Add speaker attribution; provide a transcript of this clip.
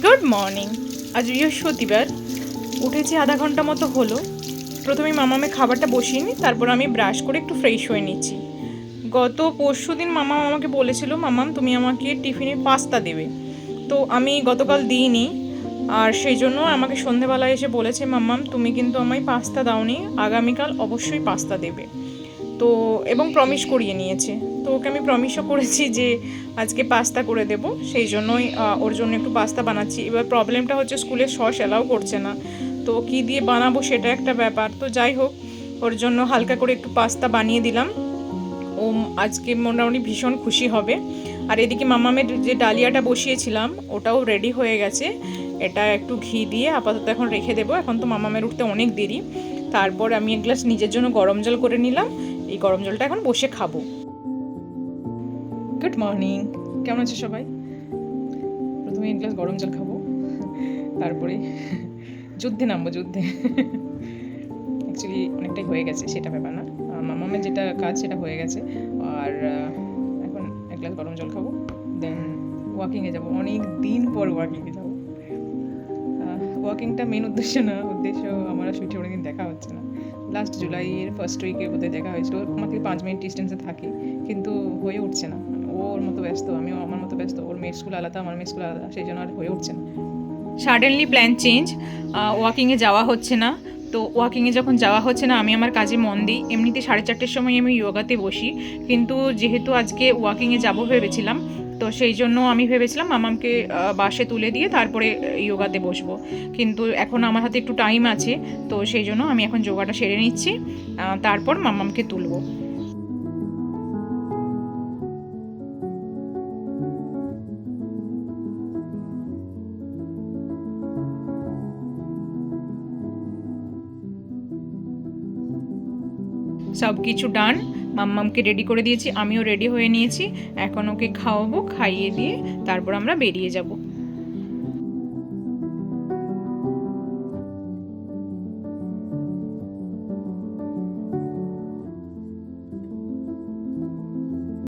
Speaker 1: Good morning. আজ বৃহস্পতিবার, উঠেছি আধা ঘন্টা মতো হলো। প্রথমে মামামে খাবারটা বসিয়ে নিই, তারপর আমি ব্রাশ করে একটু ফ্রেশ হয়ে নিচ্ছি। গত পরশু দিন মামা আমাকে বলেছিল, মামাম তুমি আমাকে টিফিনে পাস্তা দেবে, তো আমি গতকাল দিইনি। আর সেই জন্য আমাকে সন্ধেবেলায় এসে বলেছে, মাম্মাম তুমি কিন্তু আমায় পাস্তা দাওনি, আগামীকাল অবশ্যই পাস্তা দেবে। তো এবং প্রমিস করিয়ে নিয়েছে। তো ওকে আমি প্রমিসও করেছি যে আজকে পাস্তা করে দেব, সেই জন্যই ওর জন্য একটু পাস্তা বানাচ্ছি। এবার প্রবলেমটা হচ্ছে স্কুলে সস অ্যালাউ করছে না, তো কী দিয়ে বানাবো সেটা একটা ব্যাপার। তো যাই হোক, ওর জন্য হালকা করে একটু পাস্তা বানিয়ে দিলাম। ও আজকে মোটামুটি ভীষণ খুশি হবে। আর এদিকে মামামের যে ডালিয়াটা বসিয়েছিলাম ওটাও রেডি হয়ে গেছে। এটা একটু ঘি দিয়ে আপাতত এখন রেখে দেবো, এখন তো মামামের উঠতে অনেক দেরি। তারপর আমি এক গ্লাস নিজের জন্য গরম জল করে নিলাম, এই গরম জলটা এখন বসে খাবো। গুড মর্নিং, কেমন আছে সবাই? প্রথমে এক গ্লাস গরম জল খাবো, তারপরে যুদ্ধে নামবো। যুদ্ধে অ্যাকচুয়ালি অনেকটাই হয়ে গেছে, সেটা ব্যাপার না। মামামের যেটা কাজ সেটা হয়ে গেছে। আর এখন এক গ্লাস গরম জল খাবো, দেন ওয়াকিংয়ে যাবো। অনেক দিন পর ওয়াকিংয়ে যাবো। ওয়াকিংটা মেন উদ্দেশ্য না, উদ্দেশ্য আমার সুইটি অনেকদিন দেখা হচ্ছে না। লাস্ট জুলাইয়ের ফার্স্ট উইকে বোধহয় দেখা হয়েছিল। আমাকে 5 মিনিট ডিস্টেন্সে থাকি, কিন্তু হয়ে উঠছে না। ওর মতো ব্যস্ত, আমিও আমার মতো ব্যস্ত। ওর মেয়ের স্কুল আলাদা, আমার মেয়ের স্কুল আলাদা, সেই জন্য আর হয়ে উঠছে না। সাডেনলি প্ল্যান চেঞ্জ, ওয়াকিংয়ে যাওয়া হচ্ছে না। তো ওয়াকিংয়ে যখন যাওয়া হচ্ছে না, আমি আমার কাজে মন দিই। এমনিতে 4:30-র সময় আমি যোগাতে বসি, কিন্তু যেহেতু আজকে ওয়াকিংয়ে যাব ভেবেছিলাম, তো সেই জন্য আমি ভেবেছিলাম মামামকে বাসে তুলে দিয়ে তারপরে যোগাতে বসবো। কিন্তু এখন আমার হাতে একটু টাইম আছে, তো সেই জন্য আমি এখন যোগাটা সেরে নিচ্ছি, তারপর মামামকে তুলবো। সব কিছু ডান, মাম্মামকে রেডি করে দিয়েছি, আমিও রেডি হয়ে নিয়েছি। এখন ওকে খাওয়াবো, খাইয়ে দিয়ে তারপর আমরা বেরিয়ে যাব।